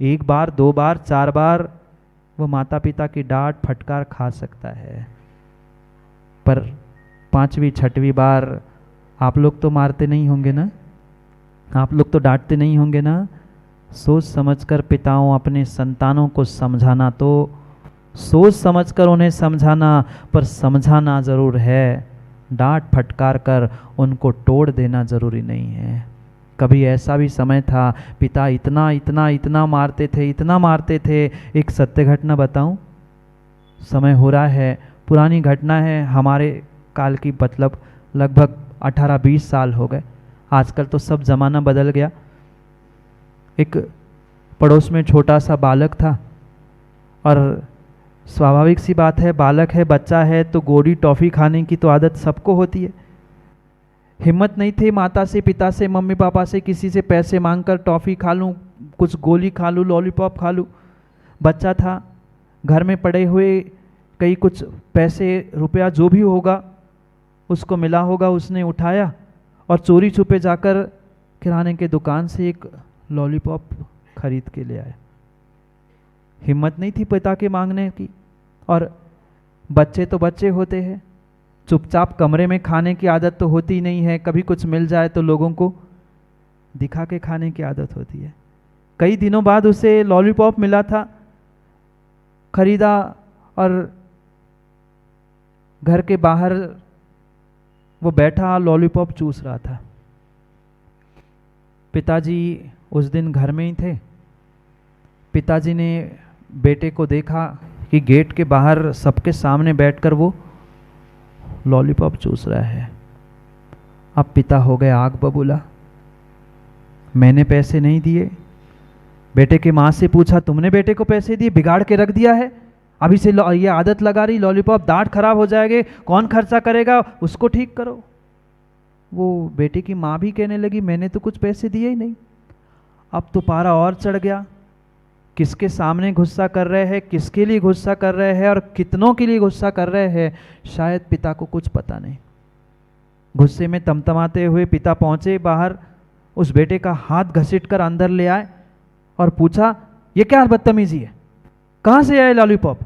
एक बार, दो बार, चार बार वो माता पिता की डांट फटकार खा सकता है, पर पांचवी छठवीं बार आप लोग तो मारते नहीं होंगे ना, आप लोग तो डांटते नहीं होंगे ना। सोच समझकर पिताओं अपने संतानों को समझाना, तो सोच समझकर उन्हें समझाना, पर समझाना ज़रूर है, डांट फटकार कर उनको तोड़ देना ज़रूरी नहीं है। कभी ऐसा भी समय था पिता इतना इतना इतना मारते थे, इतना मारते थे। एक सत्य घटना बताऊं, समय हो रहा है, पुरानी घटना है, हमारे काल की, मतलब लगभग 18-20 साल हो गए। आजकल तो सब ज़माना बदल गया। एक पड़ोस में छोटा सा बालक था, और स्वाभाविक सी बात है, बालक है, बच्चा है, तो गोली टॉफ़ी खाने की तो आदत सबको होती है। हिम्मत नहीं थी माता से, पिता से, मम्मी पापा से, किसी से पैसे मांगकर टॉफ़ी खा लूँ, कुछ गोली खा लूँ, लॉलीपॉप खा लूँ। बच्चा था, घर में पड़े हुए कई कुछ पैसे, रुपया जो भी होगा उसको मिला होगा, उसने उठाया और चोरी छुपे जाकर किराने के दुकान से एक लॉलीपॉप खरीद के ले आया। हिम्मत नहीं थी पिता के मांगने की, और बच्चे तो बच्चे होते हैं, चुपचाप कमरे में खाने की आदत तो होती नहीं है, कभी कुछ मिल जाए तो लोगों को दिखा के खाने की आदत होती है। कई दिनों बाद उसे लॉलीपॉप मिला था, खरीदा, और घर के बाहर वो बैठा लॉलीपॉप चूस रहा था। पिताजी उस दिन घर में ही थे। पिताजी ने बेटे को देखा कि गेट के बाहर सबके सामने बैठकर वो लॉलीपॉप चूस रहा है। अब पिता हो गए आग बबूला, मैंने पैसे नहीं दिए। बेटे की माँ से पूछा, तुमने बेटे को पैसे दिए? बिगाड़ के रख दिया है, अभी से ये आदत लगा रही लॉलीपॉप, दांत खराब हो जाएंगे, कौन खर्चा करेगा, उसको ठीक करो। वो बेटे की माँ भी कहने लगी, मैंने तो कुछ पैसे दिए ही नहीं। अब तो पारा और चढ़ गया, किसके सामने गुस्सा कर रहे हैं, किसके लिए गुस्सा कर रहे हैं, और कितनों के लिए गुस्सा कर रहे हैं, शायद पिता को कुछ पता नहीं। गुस्से में तमतमाते हुए पिता पहुंचे बाहर, उस बेटे का हाथ घसीट कर अंदर ले आए और पूछा, ये क्या बदतमीजी है, कहाँ से आए लॉलीपॉप?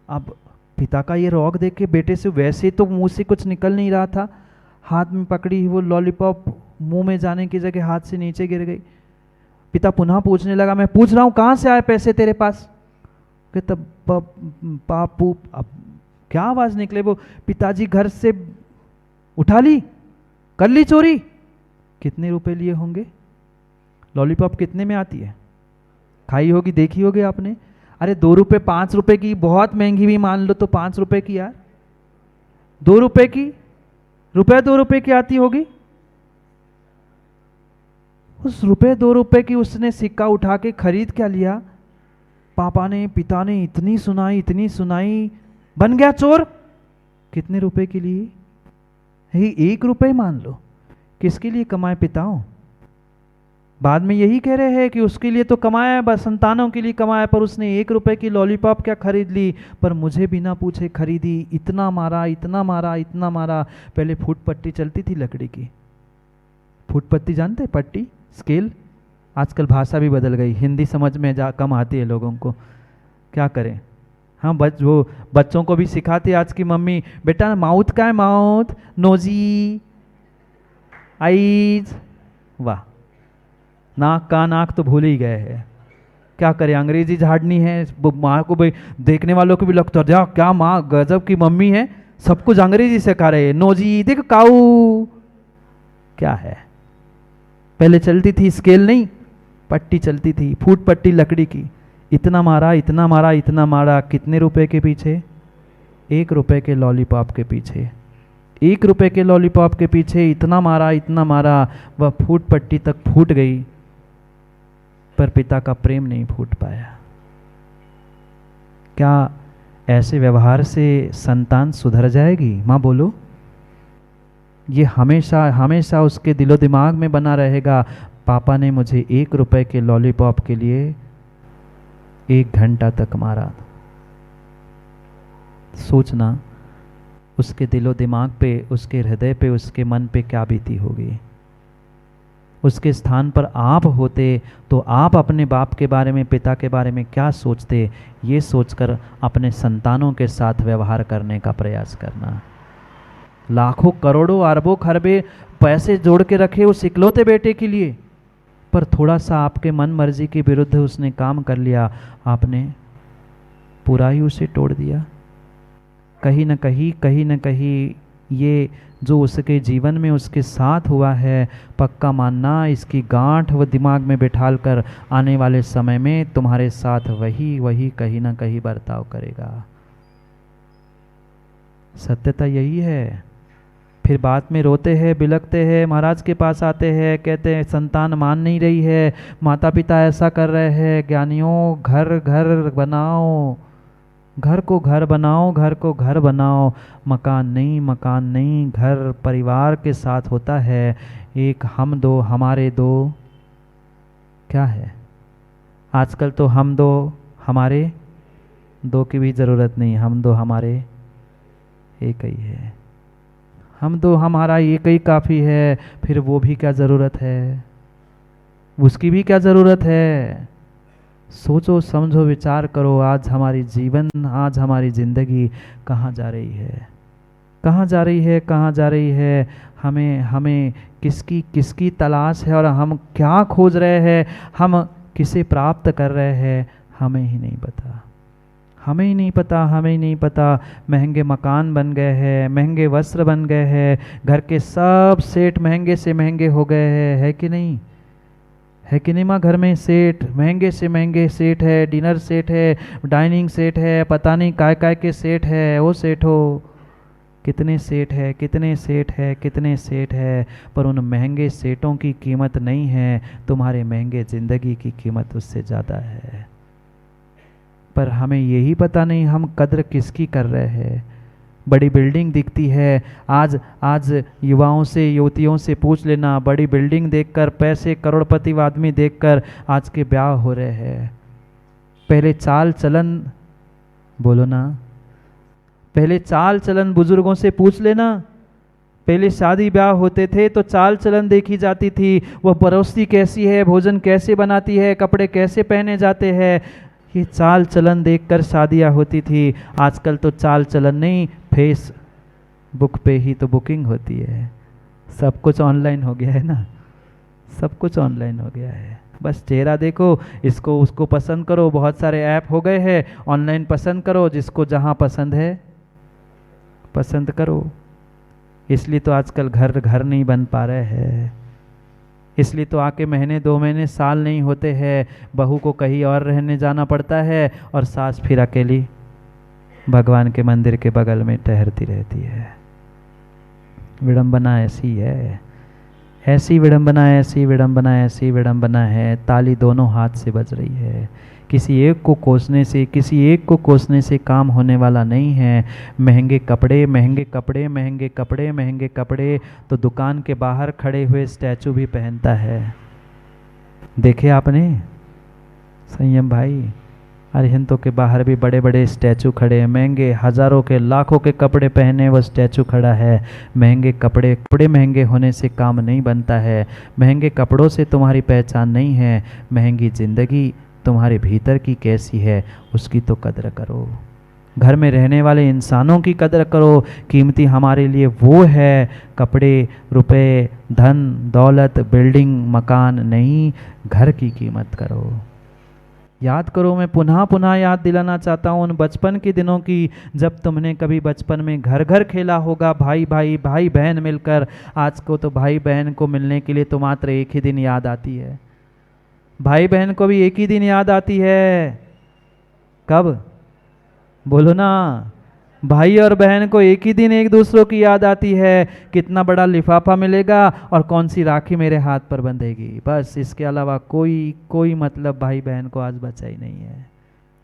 अब पिता का ये रौब देख के बेटे से वैसे तो मुंह से कुछ निकल नहीं रहा था, हाथ में पकड़ी वो लॉलीपॉप मुंह में जाने की जगह हाथ से नीचे गिर गई। पिता पुनः पूछने लगा, मैं पूछ रहा हूँ कहाँ से आए पैसे तेरे पास? कहता पापू, अब क्या आवाज़ निकले, वो पिताजी घर से उठा ली, कर ली चोरी। कितने रुपए लिए होंगे? लॉलीपॉप कितने में आती है? खाई होगी, देखी होगी आपने। अरे 2 रुपए 5 रुपए की, बहुत महंगी भी मान लो तो 5 रुपए की यार, 2 रुपए की, रुपए 2 रुपए की आती होगी। उस रुपए 2 रुपए की उसने सिक्का उठा के खरीद क्या लिया? पापा ने, पिता ने इतनी सुनाई, इतनी सुनाई, बन गया चोर। कितने रुपए के लिए? 1 रुपए मान लो। किसके लिए कमाए पिताओं? बाद में यही कह रहे हैं कि उसके लिए तो कमाया, बस संतानों के लिए कमाया, पर उसने 1 रुपए की लॉलीपॉप क्या खरीद ली, पर मुझे बिना पूछे खरीदी। इतना मारा, इतना मारा, इतना मारा। पहले फूट पट्टी चलती थी लकड़ी की, फूट पट्टी जानते, पट्टी, स्केल। आजकल भाषा भी बदल गई, हिंदी समझ में कम आती है लोगों को, क्या करें। हाँ, वो बच्चों को भी सिखाती आज की मम्मी, बेटा माउथ का है, माउथ, नोजी, आईज, वाह, नाक का, नाक तो भूल ही गए हैं। क्या करें, अंग्रेजी झाड़नी है। माँ को भी, देखने वालों को भी लगता है क्या माँ गजब की मम्मी है, सब कुछ अंग्रेजी सिखा रहे हैं। नोजी, देख काऊ, क्या है। पहले चलती थी स्केल नहीं, पट्टी चलती थी, फूट पट्टी लकड़ी की। इतना मारा, इतना मारा, इतना मारा। कितने रुपए के पीछे? 1 रुपए के लॉलीपॉप के पीछे। 1 रुपए के लॉलीपॉप के पीछे इतना मारा, इतना मारा, वह फूट पट्टी तक फूट गई, पर पिता का प्रेम नहीं फूट पाया। क्या ऐसे व्यवहार से संतान सुधर जाएगी? माँ बोलो। ये हमेशा हमेशा उसके दिलो दिमाग में बना रहेगा, पापा ने मुझे 1 रुपए के लॉलीपॉप के लिए 1 घंटा तक मारा। सोचना उसके दिलो दिमाग पे, उसके हृदय पे, उसके मन पे क्या बीती होगी। उसके स्थान पर आप होते तो आप अपने बाप के बारे में, पिता के बारे में क्या सोचते, ये सोचकर अपने संतानों के साथ व्यवहार करने का प्रयास करना। लाखों करोड़ों अरबों खरबे पैसे जोड़ के रखे उस इकलौते बेटे के लिए, पर थोड़ा सा आपके मन मर्जी के विरुद्ध उसने काम कर लिया, आपने पूरा ही उसे तोड़ दिया। कहीं न कहीं ये जो उसके जीवन में उसके साथ हुआ है, पक्का मानना इसकी गांठ वो दिमाग में बिठाल कर आने वाले समय में तुम्हारे साथ वही कहीं ना कहीं बर्ताव करेगा। सत्यता यही है। फिर बाद में रोते हैं, बिलखते हैं, महाराज के पास आते हैं, कहते हैं संतान मान नहीं रही है, माता पिता ऐसा कर रहे हैं। ज्ञानियों, घर घर बनाओ, घर को घर बनाओ, घर को घर बनाओ। मकान नहीं, घर परिवार के साथ होता है। एक हम दो, हमारे दो, क्या है आजकल तो हम दो हमारे दो की भी ज़रूरत नहीं, हम दो हमारे एक ही है। हम दो हमारा एक ही काफ़ी है, फिर वो भी क्या ज़रूरत है, उसकी भी क्या ज़रूरत है। सोचो समझो विचार करो, आज हमारी जीवन, आज हमारी ज़िंदगी कहाँ जा रही है, कहाँ जा रही है, कहाँ जा रही है। हमें किसकी तलाश है और हम क्या खोज रहे हैं, हम किसे प्राप्त कर रहे हैं, हमें ही नहीं पता, हमें ही नहीं पता। महंगे मकान बन गए हैं, महंगे वस्त्र बन गए हैं, घर के सब सेट महंगे से महंगे हो गए हैं, है कि नहीं, है कि नहीं माँ। घर में सेट महंगे से महंगे सेट है, डिनर सेट है, डाइनिंग सेट है, पता नहीं काय के सेट है, वो सेट हो, कितने सेट है, कितने सेट है, कितने सेट है। पर उन महंगे सेटों की कीमत नहीं है, तुम्हारे महंगे ज़िंदगी की कीमत उससे ज़्यादा है। पर हमें यही पता नहीं हम कद्र किसकी कर रहे हैं। बड़ी बिल्डिंग दिखती है, आज युवाओं से, युवतियों से पूछ लेना, बड़ी बिल्डिंग देखकर, पैसे करोड़पति आदमी देखकर आज के ब्याह हो रहे हैं। पहले चाल चलन, बोलो ना, पहले चाल चलन बुजुर्गों से पूछ लेना। पहले शादी ब्याह होते थे तो चाल चलन देखी जाती थी, वह परोसती कैसी है, भोजन कैसे बनाती है, कपड़े कैसे पहने जाते हैं, ये चाल चलन देखकर शादियां होती थी। आजकल तो चाल चलन नहीं, फेसबुक पे ही तो बुकिंग होती है। सब कुछ ऑनलाइन हो गया है ना, सब कुछ ऑनलाइन हो गया है। बस चेहरा देखो, इसको उसको पसंद करो, बहुत सारे ऐप हो गए हैं, ऑनलाइन पसंद करो, जिसको जहाँ पसंद है पसंद करो। इसलिए तो आजकल घर घर नहीं बन पा रहे हैं, इसलिए तो आके महीने 2 महीने साल नहीं होते हैं, बहू को कहीं और रहने जाना पड़ता है और सास फिर अकेली भगवान के मंदिर के बगल में ठहरती रहती है। विडंबना ऐसी है, ऐसी विडंबना, ऐसी विडंबना, ऐसी विडंबना है, ताली दोनों हाथ से बज रही है। किसी एक को कोसने से काम होने वाला नहीं है। महंगे कपड़े, महंगे कपड़े, महंगे कपड़े, महंगे कपड़े तो दुकान के बाहर खड़े हुए स्टैचू भी पहनता है। देखे आपने संयम भाई, अरिहंतों के बाहर भी बड़े बड़े स्टैचू खड़े हैं, महंगे हजारों के लाखों के कपड़े पहने वो स्टैचू खड़ा है। महंगे कपड़े महंगे होने से काम नहीं बनता है, महंगे कपड़ों से तुम्हारी पहचान नहीं है। महंगी जिंदगी तुम्हारे भीतर की कैसी है उसकी तो कदर करो। घर में रहने वाले इंसानों की कदर करो। कीमती हमारे लिए वो है, कपड़े, रुपए, धन दौलत, बिल्डिंग, मकान नहीं, घर की कीमत करो। याद करो, मैं पुनः पुनः याद दिलाना चाहता हूँ उन बचपन के दिनों की, जब तुमने कभी बचपन में घर घर खेला होगा, भाई भाई भाई बहन मिलकर। आज को तो भाई बहन को मिलने के लिए तो मात्र एक ही दिन याद आती है। भाई बहन को भी एक ही दिन याद आती है, कब बोलो ना। भाई और बहन को एक ही दिन एक दूसरों की याद आती है, कितना बड़ा लिफाफा मिलेगा और कौन सी राखी मेरे हाथ पर बंधेगी, बस। इसके अलावा कोई मतलब भाई बहन को आज बचा ही नहीं है,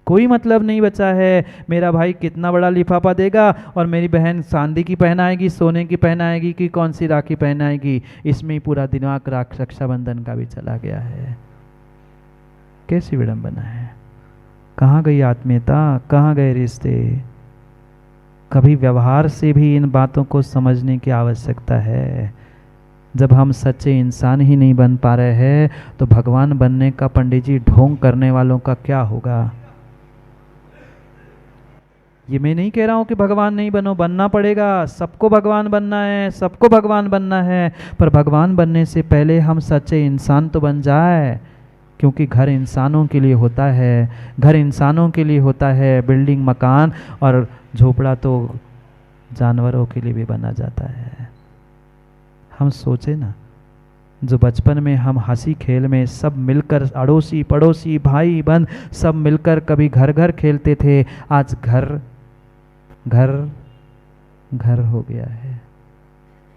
कोई मतलब नहीं बचा है। मेरा भाई कितना बड़ा लिफाफा देगा और मेरी बहन चांदी की पहनाएगी, सोने की पहनाएगी कि कौन सी राखी पहनाएगी, इसमें ही पूरा दिमाग रक्षाबंधन का भी चला गया है। कैसी विडंबना है, कहाँ गई आत्मीयता, कहाँ गए रिश्ते। कभी व्यवहार से भी इन बातों को समझने की आवश्यकता है। जब हम सच्चे इंसान ही नहीं बन पा रहे हैं तो भगवान बनने का पंडित जी ढोंग करने वालों का क्या होगा? ये मैं नहीं कह रहा हूँ कि भगवान नहीं बनो, बनना पड़ेगा, सबको भगवान बनना है, सबको भगवान बनना है, पर भगवान बनने से पहले हम सच्चे इंसान तो बन जाए। क्योंकि घर इंसानों के लिए होता है, घर इंसानों के लिए होता है, बिल्डिंग मकान और झोपड़ा तो जानवरों के लिए भी बना जाता है। हम सोचे ना, जो बचपन में हम हंसी खेल में सब मिलकर अड़ोसी पड़ोसी भाई बहन सब मिलकर कभी घर घर खेलते थे, आज घर घर घर हो गया है।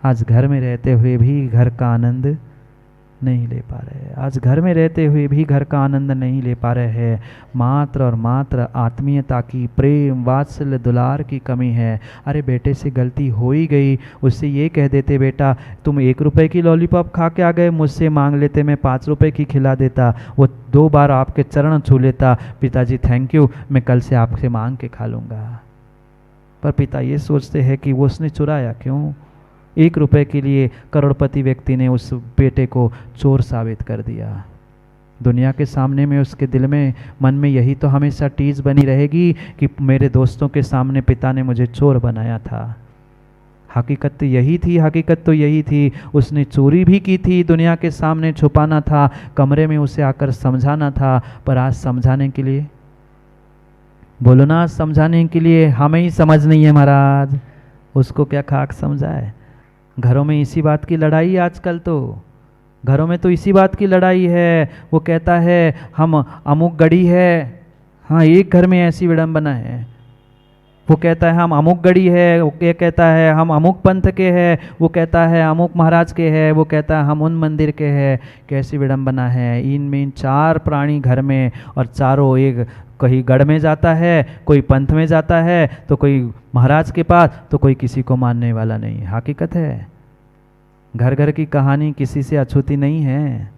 आज घर में रहते हुए भी घर का आनंद नहीं ले पा रहे हैं, आज घर में रहते हुए भी घर का आनंद नहीं ले पा रहे हैं। मात्र और मात्र आत्मीयता की, प्रेम वात्सल्य दुलार की कमी है। अरे बेटे से गलती हो ही गई, उससे ये कह देते बेटा तुम 1 रुपए की लॉलीपॉप खा के आ गए, मुझसे मांग लेते मैं 5 रुपए की खिला देता, वो 2 बार आपके चरण छू लेता, पिताजी थैंक यू, मैं कल से आपसे मांग के खा लूँगा। पर पिता ये सोचते हैं कि वो उसने चुराया क्यों? 1 रुपए के लिए करोड़पति व्यक्ति ने उस बेटे को चोर साबित कर दिया। दुनिया के सामने में उसके दिल में मन में यही तो हमेशा टीज बनी रहेगी कि मेरे दोस्तों के सामने पिता ने मुझे चोर बनाया था। हकीकत तो यही थी, हकीकत तो यही थी, उसने चोरी भी की थी, दुनिया के सामने छुपाना था, कमरे में उसे आकर समझाना था। पर आज समझाने के लिए, बोलो ना, समझाने के लिए हमें ही समझ नहीं है महाराज, उसको क्या खाक समझाए। घरों में इसी बात की लड़ाई है आजकल, तो घरों में तो इसी बात की लड़ाई है। वो कहता है हम अमुक गढ़ी है, हाँ एक घर में ऐसी विडंबना है। वो कहता है हम अमुक गढ़ी है, वो ये कहता है हम अमुक पंथ के हैं, वो कहता है अमुक महाराज के हैं, वो कहता है हम उन मंदिर के हैं। कैसी विडंबना है। इनमें इन 4 प्राणी घर में और चारों एक कहीं गढ़ में जाता है, कोई पंथ में जाता है, तो कोई महाराज के पास, तो कोई किसी को मानने वाला नहीं है। हकीकत है, घर घर की कहानी किसी से अछूती नहीं है,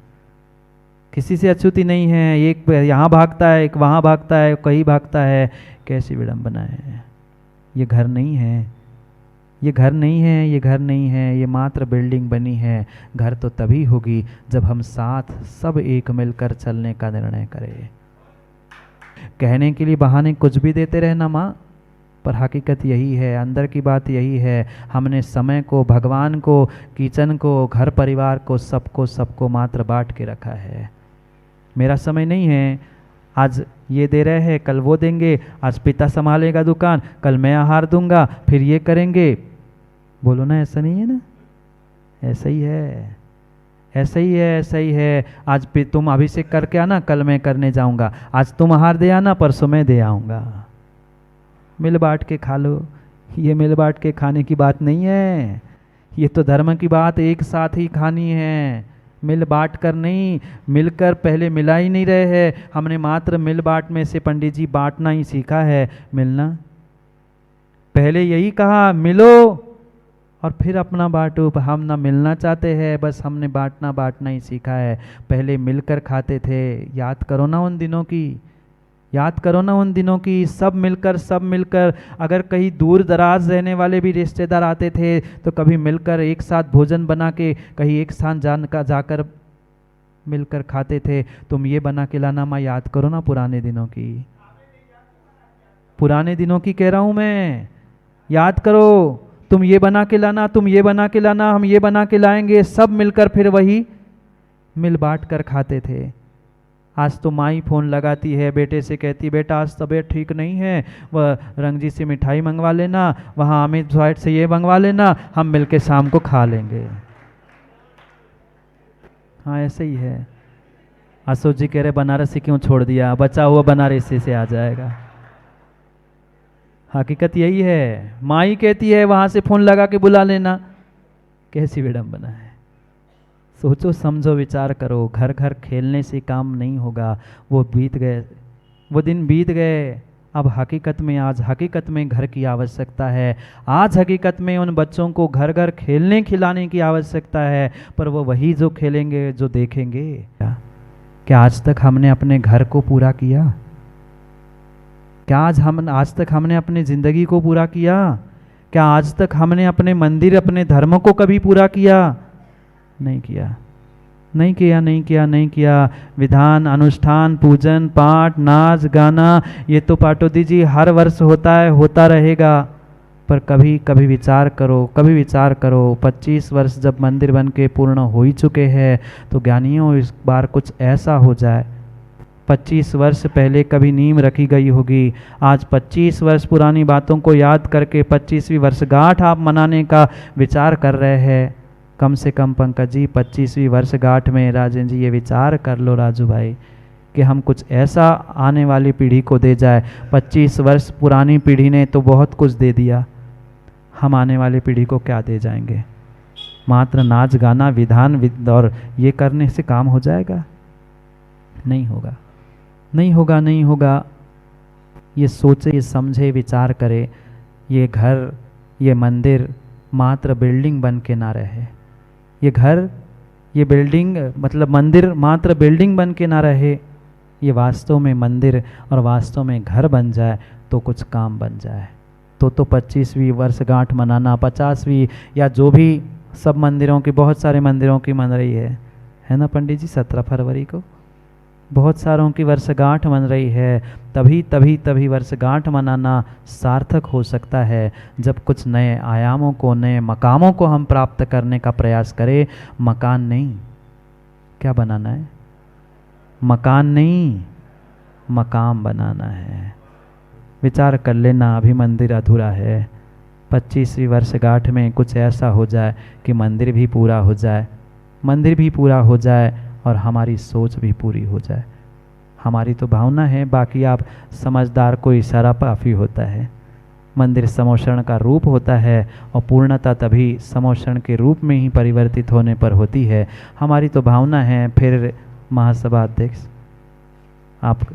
किसी से अछूती नहीं है। एक यहाँ भागता है, एक वहाँ भागता है, कहीं भागता है। कैसी विडंबना है। ये घर नहीं है, ये घर नहीं है, ये घर नहीं है, ये मात्र बिल्डिंग बनी है। घर तो तभी होगी जब हम साथ सब एक मिलकर चलने का निर्णय करें। कहने के लिए बहाने कुछ भी देते रहना माँ, पर हकीकत यही है, अंदर की बात यही है। हमने समय को, भगवान को, किचन को, घर परिवार को, सबको मात्र बांट के रखा है। मेरा समय नहीं है, आज ये दे रहे हैं कल वो देंगे, आज पिता संभालेगा दुकान, कल मैं आहार दूंगा, फिर ये करेंगे। बोलो ना, ऐसा नहीं है ना? ऐसा ही है, ऐसा ही है, ऐसा ही है। आज तुम अभिषेक करके आना, कल मैं करने जाऊंगा। आज तुम आहार दे आना, परसों मैं दे आऊंगा। मिल बांट के खा लो। ये मिल बांट के खाने की बात नहीं है, ये तो धर्म की बात एक साथ ही खानी है, मिल बांट कर नहीं। मिलकर पहले मिला ही नहीं रहे हैं, हमने मात्र मिल बांट में से पंडित जी बांटना ही सीखा है। मिलना पहले यही कहा, मिलो और फिर अपना बांटो। हम ना मिलना चाहते हैं, बस हमने बांटना ही सीखा है। पहले मिलकर खाते थे, याद करो ना उन दिनों की, याद करो ना उन दिनों की। सब मिलकर अगर कहीं दूर दराज रहने वाले भी रिश्तेदार आते थे तो कभी मिलकर एक साथ भोजन बना के कहीं एक स्थान जाकर मिलकर खाते थे। तुम ये बना के लाना माँ, याद करो ना पुराने दिनों की, पुराने दिनों की कह रहा हूँ मैं, याद करो। तुम ये बना के लाना, तुम ये बना के लाना, हम ये बना के लाएंगे, सब मिलकर फिर वही मिल बांट कर खाते थे। आज तो माँ ही फ़ोन लगाती है, बेटे से कहती बेटा आज तबीयत ठीक नहीं है, वह रंगजी से मिठाई मंगवा लेना, वहाँ अमित स्वाइट से ये मंगवा लेना, हम मिलके शाम को खा लेंगे। हाँ ऐसे ही है। अशोक जी कह रहे बनारसी क्यों छोड़ दिया, बचा हुआ बनारसी से आ जाएगा। हकीकत यही है, माँ ही कहती है वहाँ से फ़ोन लगा के बुला लेना। कैसी विडंबना है। सोचो समझो विचार करो। घर घर खेलने से काम नहीं होगा, वो बीत गए, वो दिन बीत गए। अब हकीकत में, आज हकीकत में घर की आवश्यकता है। आज हकीकत में उन बच्चों को घर घर खेलने खिलाने की आवश्यकता है, पर वो वही जो खेलेंगे जो देखेंगे। क्या आज तक हमने अपने घर को पूरा किया? क्या आज तक हमने अपनी ज़िंदगी को पूरा किया? क्या आज तक हमने अपने मंदिर, अपने धर्म को कभी पूरा किया? नहीं किया, नहीं किया, नहीं किया, नहीं किया। विधान, अनुष्ठान, पूजन, पाठ, नाच, गाना, ये तो पाटोदी जी हर वर्ष होता है, होता रहेगा। पर कभी कभी विचार करो, कभी विचार करो, 25 वर्ष जब मंदिर बन के पूर्ण हो ही चुके हैं, तो ज्ञानियों इस बार कुछ ऐसा हो जाए। 25 वर्ष पहले कभी नींव रखी गई होगी, आज 25 वर्ष पुरानी बातों को याद करके 25वीं वर्षगांठ आप मनाने का विचार कर रहे हैं। कम से कम पंकज जी 25वीं वर्षगांठ में राजेंद्र जी ये विचार कर लो राजू भाई, कि हम कुछ ऐसा आने वाली पीढ़ी को दे जाए। 25 वर्ष पुरानी पीढ़ी ने तो बहुत कुछ दे दिया, हम आने वाली पीढ़ी को क्या दे जाएंगे? मात्र नाच गाना, विधान और ये करने से काम हो जाएगा? नहीं होगा, नहीं होगा, नहीं होगा। ये सोचे, ये समझे, विचार करे, ये घर, ये मंदिर मात्र बिल्डिंग बन के ना रहे। ये घर, ये बिल्डिंग मतलब मंदिर मात्र बिल्डिंग बन के ना रहे, ये वास्तव में मंदिर और वास्तव में घर बन जाए तो कुछ काम बन जाए। तो 25वीं वर्षगांठ मनाना, 50वीं या जो भी सब मंदिरों की, बहुत सारे मंदिरों की मन रही है ना पंडित जी? 17 फरवरी को बहुत सारों की वर्षगांठ मन रही है। तभी वर्षगांठ मनाना सार्थक हो सकता है जब कुछ नए आयामों को, नए मकामों को हम प्राप्त करने का प्रयास करें। मकान नहीं, क्या बनाना है? मकान नहीं, मकाम बनाना है। विचार कर लेना, अभी मंदिर अधूरा है। 25वीं वर्षगांठ में कुछ ऐसा हो जाए कि मंदिर भी पूरा हो जाए, मंदिर भी पूरा हो जाए और हमारी सोच भी पूरी हो जाए। हमारी तो भावना है, बाकी आप समझदार को इशारा काफ़ी होता है। मंदिर समोषण का रूप होता है और पूर्णता तभी समोषण के रूप में ही परिवर्तित होने पर होती है। हमारी तो भावना है। फिर महासभा अध्यक्ष आप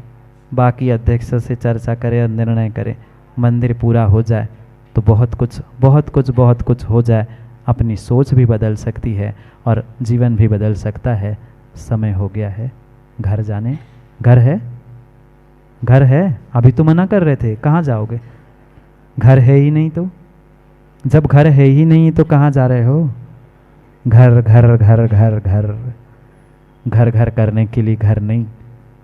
बाकी अध्यक्षों से चर्चा करें और निर्णय करें, मंदिर पूरा हो जाए तो बहुत कुछ हो जाए। अपनी सोच भी बदल सकती है और जीवन भी बदल सकता है। समय हो गया है घर जाने। घर है, घर है, अभी तो मना कर रहे थे, कहाँ जाओगे? घर है ही नहीं तो, जब घर है ही नहीं तो कहाँ जा रहे हो? घर घर घर घर घर घर घर करने के लिए घर नहीं,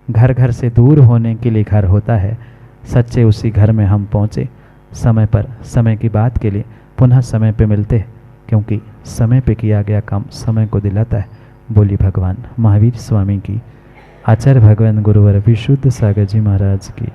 घर घर से दूर होने के लिए घर होता है। सच्चे उसी घर में हम पहुँचे समय पर, समय की बात के लिए पुनः समय पे मिलते हैं, क्योंकि समय पे किया गया काम समय को दिलाता है। बोली भगवान महावीर स्वामी की, आचार्य भगवान गुरुवर विशुद्ध सागर जी महाराज की।